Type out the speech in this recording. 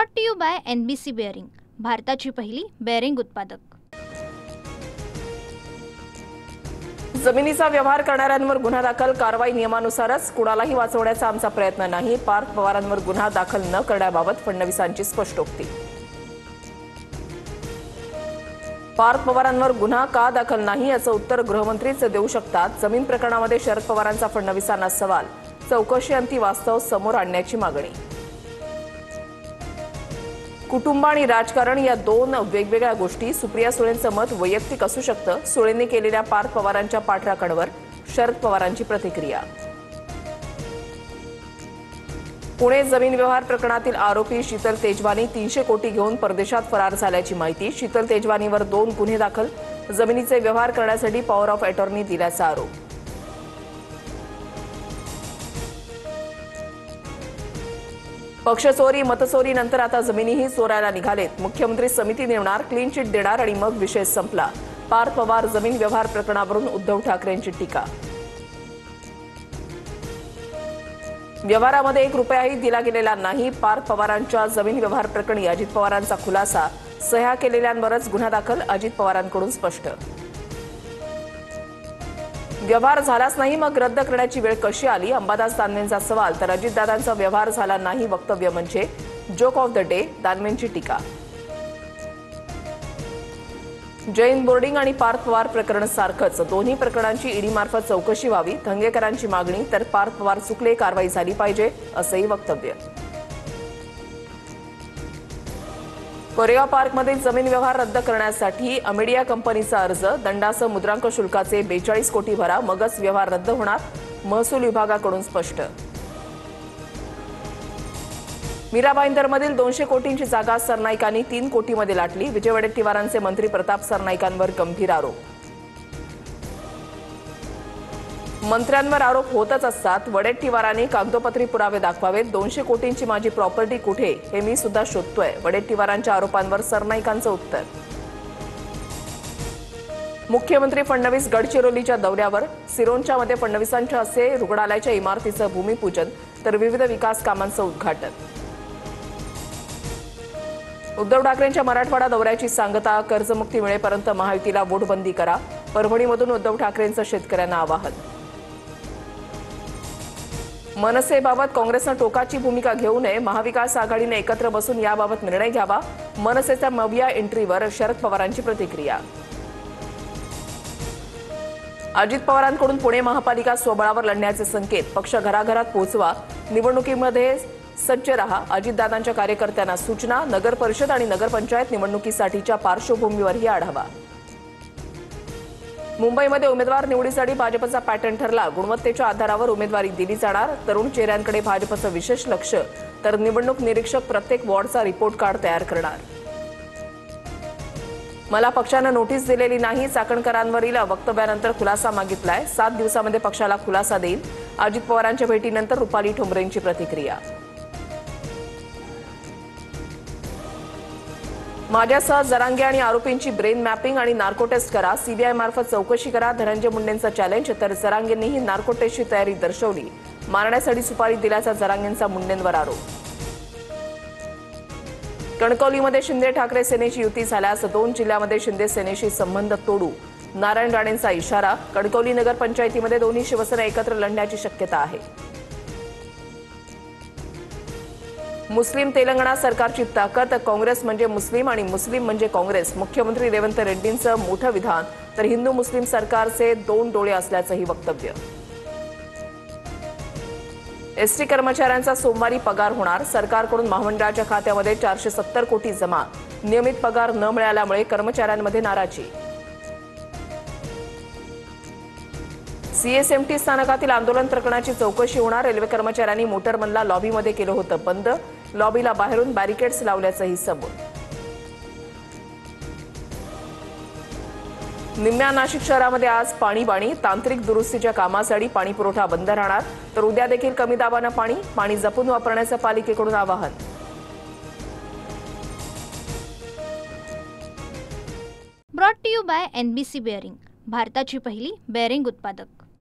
Brought to you by NBC bearing, भारताची पहिली bearing उत्पादक। जमिनीचा व्यवहार करणाऱ्यांवर गुन्हा दाखल, कारवाई नियमानुसारच, कुणालाही वाचवण्याचा आमचा प्रयत्न नाही। पार्थ पवारांवर गुन्हा दाखल न करण्याबाबत फडणवीसांची स्पष्टोक्ती। पार्थ पवारांवर गुन्हा का दाखल नाही याचं उत्तर गृहमंत्रीच देऊ शकतात। जमीन प्रकरणामध्ये शरद पवारांचा फडणवीसांना सवाल, चौकशी अंती वास्तव समोर आणण्याची मागणी। कुटुंब आणि राजकारण या दोन वेगवेगळ्या गोष्टी। सुप्रिया सुळेंचं मत वैयक्तिक असू शकतं। सुळेंनी केलेल्या पार्थ पवारांच्या पाठराखणावर शरद पवारांची प्रतिक्रिया। पुणे जमीन व्यवहार प्रकरणातील आरोपी शीतल तेजवानी 300 कोटी घेऊन परदेशात फरार झाल्याची माहिती। शीतल तेजवानीवर 2 गुन्हे दाखल, जमिनीचे व्यवहार करण्यासाठी पॉवर ऑफ अटॉर्नी दिल्याचा आरोप। पक्षचोरी मतचोरी नंतर आता जमिनीही चोरायला निघालेत। मुख्यमंत्री समिती नेमणार, क्लीन चिट देणार आणि मग विषय संपला। पार्थ पवार जमीन व्यवहार प्रकरणावरून उद्धव ठाकरेंची टीका। व्यवहारामध्ये 1 रुपयाही दिला गेलेला नाही। पार्थ पवारांच्या जमीन व्यवहार प्रकरणी अजित पवारांचा खुलासा, सह्या केलेल्यांवरच गुन्हा दाखल, अजित पवारांकडून स्पष्ट। व्यवहार झालाच नाही मग रद्द करण्याची वेळ कशी आली, अंबादास दानवेंचा सवाल, तर अजितदादांचा व्यवहार झाला नाही वक्तव्य म्हणजे जोक ऑफ द डे, दानवेंची टीका। जैन बोर्डिंग आणि पार्थ पवार प्रकरण सारखंच, दोन्ही प्रकरणांची ईडीमार्फत चौकशी व्हावी, धंगेकरांची मागणी, तर पार्थ पवार चुकले, कारवाई झाली पाहिजे असंही वक्तव्य। कोरेगाव पार्कमध्ये जमीन व्यवहार रद्द करण्यासाठी अमेडिया कंपनीचा अर्ज, दंडासह मुद्रांक शुल्काचे 42 कोटी भरा, मगच व्यवहार रद्द होणार, महसूल विभागाकडून स्पष्ट। मीरा भाईंदरमधील 200 कोटींची जागा सरनाईकांनी 3 कोटीमध्ये लाटली, विजय वडेट्टीवारांचे मंत्री प्रताप सरनाईकांवर गंभीर आरोप। मंत्र्यांवर आरोप होतच असतात, वडेट्टीवारांनी कागदोपत्री पुरावे दाखवावेत। 200 कोटींची माझी प्रॉपर्टी कुठे हे मी सुद्धा शोधतोय, वडेट्टीवारांच्या आरोपांवर सरनाईकांचं उत्तर। मुख्यमंत्री फडणवीस गडचिरोलीच्या दौऱ्यावर, सिरोंचामध्ये फडणवीसांच्या हस्ते रुग्णालयाच्या इमारतीचं भूमिपूजन, तर विविध विकास कामांचं उद्घाटन। उद्धव ठाकरेंच्या मराठवाडा दौऱ्याची सांगता, कर्जमुक्ती मिळेपर्यंत महायुतीला वोटबंदी करा, परभणीमधून उद्धव ठाकरेंचं शेतकऱ्यांना आवाहन। मनसेबाबत काँग्रेसनं टोकाची भूमिका घेऊ नये, महाविकास आघाडीने एकत्र बसून याबाबत निर्णय घ्यावा, मनसेच्या मविया एंट्रीवर शरद पवारांची प्रतिक्रिया। अजित पवारांकडून पुणे महापालिका स्वबळावर लढण्याचे संकेत, पक्ष घराघरात पोहोचवा, निवडणुकीमध्ये सज्ज रहा, अजितदादांच्या कार्यकर्त्यांना सूचना। नगर परिषद आणि नगरपंचायत निवडणुकीसाठीच्या पार्श्वभूमीवरही आढावा। मुंबईमध्ये उमेदवार निवडीसाठी भाजपचा पॅटर्न ठरला, गुणवत्तेच्या आधारावर उमेदवारी दिली जाणार, तरुण चेहऱ्यांकडे भाजपचं विशेष लक्ष, तर निवडणूक निरीक्षक प्रत्येक वॉर्डचा रिपोर्ट कार्ड तयार करणार। मला पक्षानं नोटीस दिलेली नाही, चाकणकरांवरील वक्तव्यानंतर खुलासा मागितलाय, 7 दिवसामध्ये पक्षाला खुलासा देईल, अजित पवारांच्या भेटीनंतर रुपाली ठोंबरेंची प्रतिक्रिया। माझ्यासह जरांगे आणि आरोपींची ब्रेन मॅपिंग आणि नार्को टेस्ट करा, सीबीआय मार्फत चौकशी करा, धनंजय मुंडेंचं चॅलेंज, तर जरांगेंनीही नार्को टेस्टची तयारी दर्शवली, मारण्यासाठी सुपारी दिल्याचा जरांगेंचा मुंडेंवर आरोप। कणकवलीमध्ये शिंदे ठाकरे सेनेची युती झाल्यास 2 जिल्ह्यामध्ये शिंदे सेनेशी संबंध तोडू, नारायण राणेंचा इशारा, कणकवली नगरपंचायतीमध्ये दोन्ही शिवसेना एकत्र लढण्याची शक्यता आहे। मुस्लिम तेलंगणा सरकारची ताकद, काँग्रेस म्हणजे मुस्लिम आणि मुस्लिम म्हणजे काँग्रेस, मुख्यमंत्री रेवंत रेड्डींचं मोठं विधान, तर हिंदू मुस्लिम सरकारचे 2 डोळे असल्याचंही वक्तव्य। एसटी कर्मचाऱ्यांचा सोमवारी पगार होणार, सरकारकडून महामंडळाच्या खात्यामध्ये 470 कोटी जमा, नियमित पगार न मिळाल्यामुळे कर्मचाऱ्यांमध्ये नाराजी। सीएसएमटी स्थानकातील आंदोलन प्रकरणाची चौकशी होणार, रेल्वे कर्मचाऱ्यांनी मोटरमनला लॉबीमध्ये केलं होतं बंद, लॉबीला बाहेरून बॅरिकेड्स लावल्याचंही सबूत। निम्म्या नाशिक शहरामध्ये आज पाणीबाणी, तांत्रिक दुरुस्तीच्या कामासाठी पाणी पुरवठा बंद राहणार, तर उद्या देखील कमी दाबानं पाणी जपून वापरण्याचं पालिकेकडून आवाहन। Brought to you by NBC bearing, भारताची पहिली बेअरिंग उत्पादक।